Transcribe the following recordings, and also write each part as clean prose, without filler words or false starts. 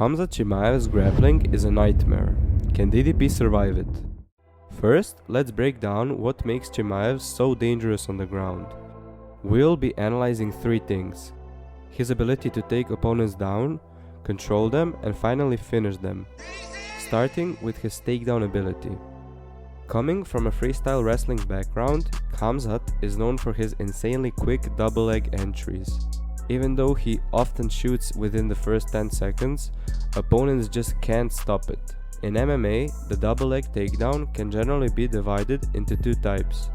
Khamzat Chimaev's grappling is a nightmare. Can DDP survive it? First, let's break down what makes Chimaev so dangerous on the ground. We'll be analyzing three things: his ability to take opponents down, control them, and finally finish them. Starting with his takedown ability. Coming from a freestyle wrestling background, Khamzat is known for his insanely quick double leg entries. Even though he often shoots within the first 10 seconds, opponents just can't stop it. In MMA, the double leg takedown can generally be divided into two types: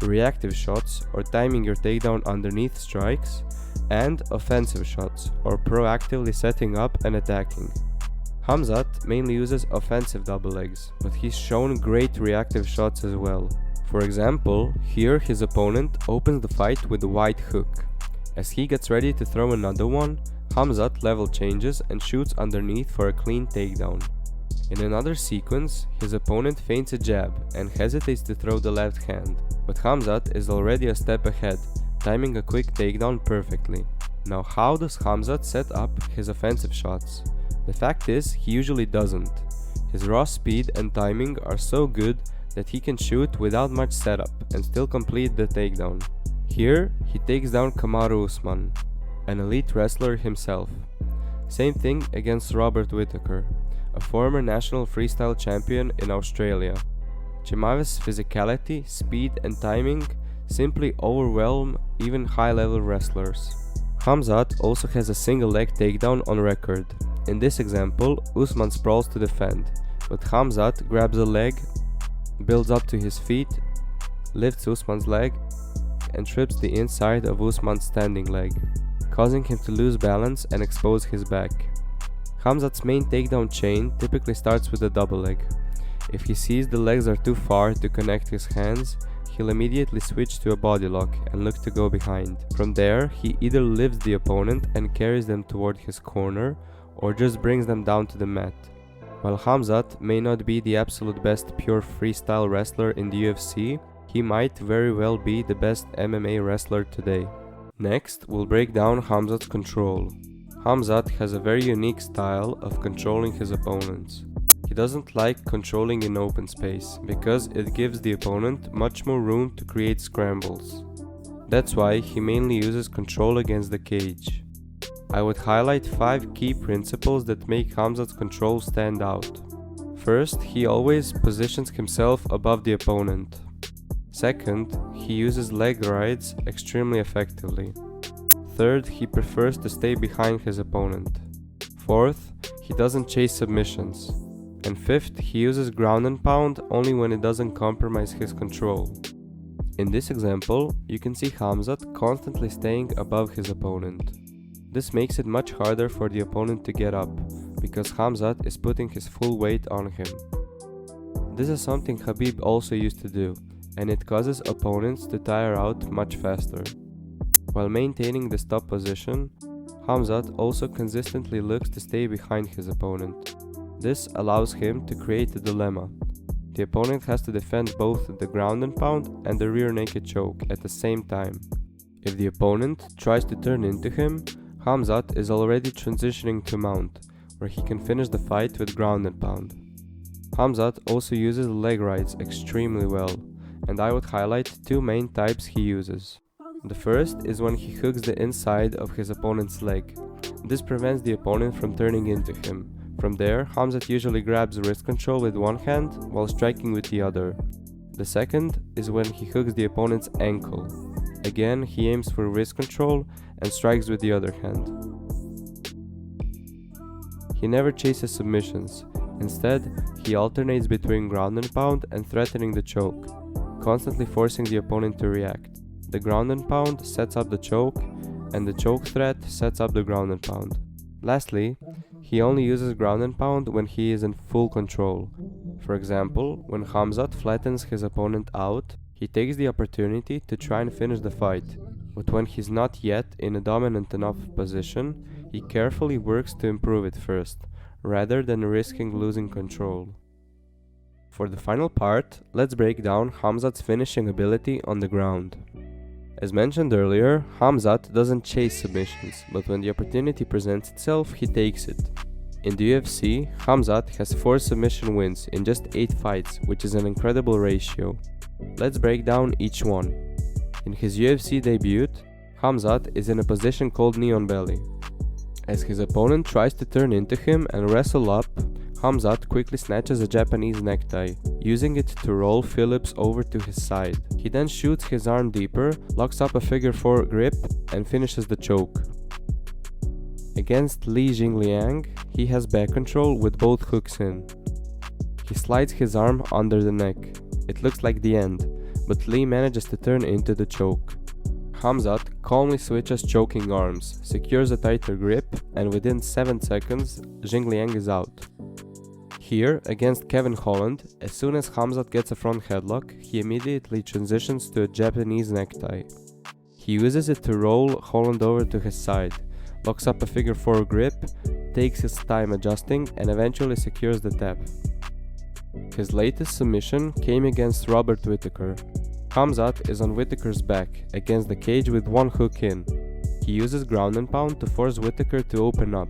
reactive shots, or timing your takedown underneath strikes, and offensive shots, or proactively setting up and attacking. Khamzat mainly uses offensive double legs, but he's shown great reactive shots as well. For example, here his opponent opens the fight with a wide hook. As he gets ready to throw another one, Khamzat level changes and shoots underneath for a clean takedown. In another sequence, his opponent feints a jab and hesitates to throw the left hand, but Khamzat is already a step ahead, timing a quick takedown perfectly. Now, how does Khamzat set up his offensive shots? The fact is, he usually doesn't. His raw speed and timing are so good that he can shoot without much setup and still complete the takedown. Here, he takes down Kamaru Usman, an elite wrestler himself. Same thing against Robert Whittaker, a former national freestyle champion in Australia. Chimaev's physicality, speed, and timing simply overwhelm even high-level wrestlers. Khamzat also has a single leg takedown on record. In this example, Usman sprawls to defend, but Khamzat grabs a leg, builds up to his feet, lifts Usman's leg, and trips the inside of Usman's standing leg, causing him to lose balance and expose his back. Khamzat's main takedown chain typically starts with a double leg. If he sees the legs are too far to connect his hands, he'll immediately switch to a body lock and look to go behind. From there, he either lifts the opponent and carries them toward his corner, or just brings them down to the mat. While Khamzat may not be the absolute best pure freestyle wrestler in the UFC, he might very well be the best MMA wrestler today. Next, we'll break down Khamzat's control. Khamzat has a very unique style of controlling his opponents. He doesn't like controlling in open space, because it gives the opponent much more room to create scrambles. That's why he mainly uses control against the cage. I would highlight 5 key principles that make Khamzat's control stand out. First, he always positions himself above the opponent. Second, he uses leg rides extremely effectively. Third, he prefers to stay behind his opponent. Fourth, he doesn't chase submissions. And fifth, he uses ground and pound only when it doesn't compromise his control. In this example, you can see Khamzat constantly staying above his opponent. This makes it much harder for the opponent to get up, because Khamzat is putting his full weight on him. This is something Khabib also used to do, and it causes opponents to tire out much faster. While maintaining the stop position, Khamzat also consistently looks to stay behind his opponent. This allows him to create a dilemma. The opponent has to defend both the ground and pound and the rear naked choke at the same time. If the opponent tries to turn into him, Khamzat is already transitioning to mount, where he can finish the fight with ground and pound. Khamzat also uses leg rides extremely well, and I would highlight 2 main types he uses. The first is when he hooks the inside of his opponent's leg. This prevents the opponent from turning into him. From there, Khamzat usually grabs wrist control with one hand while striking with the other. The second is when he hooks the opponent's ankle. Again, he aims for wrist control and strikes with the other hand. He never chases submissions. Instead, he alternates between ground and pound and threatening the choke, constantly forcing the opponent to react. The ground and pound sets up the choke, and the choke threat sets up the ground and pound. Lastly, he only uses ground and pound when he is in full control. For example, when Khamzat flattens his opponent out, he takes the opportunity to try and finish the fight, but when he's not yet in a dominant enough position, he carefully works to improve it first, rather than risking losing control. For the final part, let's break down Khamzat's finishing ability on the ground. As mentioned earlier, Khamzat doesn't chase submissions, but when the opportunity presents itself, he takes it. In the UFC, Khamzat has 4 submission wins in just 8 fights, which is an incredible ratio. Let's break down each one. In his UFC debut, Khamzat is in a position called knee on belly. As his opponent tries to turn into him and wrestle up, Khamzat quickly snatches a Japanese necktie, using it to roll Phillips over to his side. He then shoots his arm deeper, locks up a figure 4 grip, and finishes the choke. Against Li Jingliang, he has back control with both hooks in. He slides his arm under the neck. It looks like the end, but Li manages to turn into the choke. Khamzat calmly switches choking arms, secures a tighter grip, and within 7 seconds, Jingliang is out. Here, against Kevin Holland, as soon as Khamzat gets a front headlock, he immediately transitions to a Japanese necktie. He uses it to roll Holland over to his side, locks up a figure 4 grip, takes his time adjusting, and eventually secures the tap. His latest submission came against Robert Whittaker. Khamzat is on Whittaker's back, against the cage with 1 hook in. He uses ground and pound to force Whittaker to open up,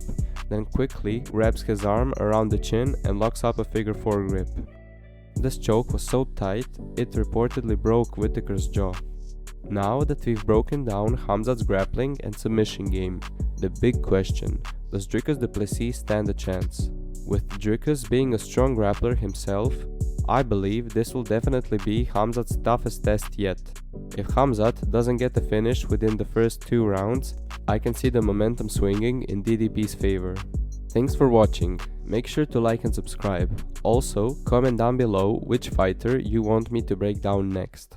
then quickly wraps his arm around the chin and locks up a figure 4 grip. This choke was so tight, it reportedly broke Whittaker's jaw. Now that we've broken down Khamzat's grappling and submission game, the big question: does Dricus Du Plessis stand a chance? With Dricus being a strong grappler himself, I believe this will definitely be Khamzat's toughest test yet. If Khamzat doesn't get the finish within the first 2 rounds, I can see the momentum swinging in DDP's favor. Thanks for watching. Make sure to like and subscribe. Also, comment down below which fighter you want me to break down next.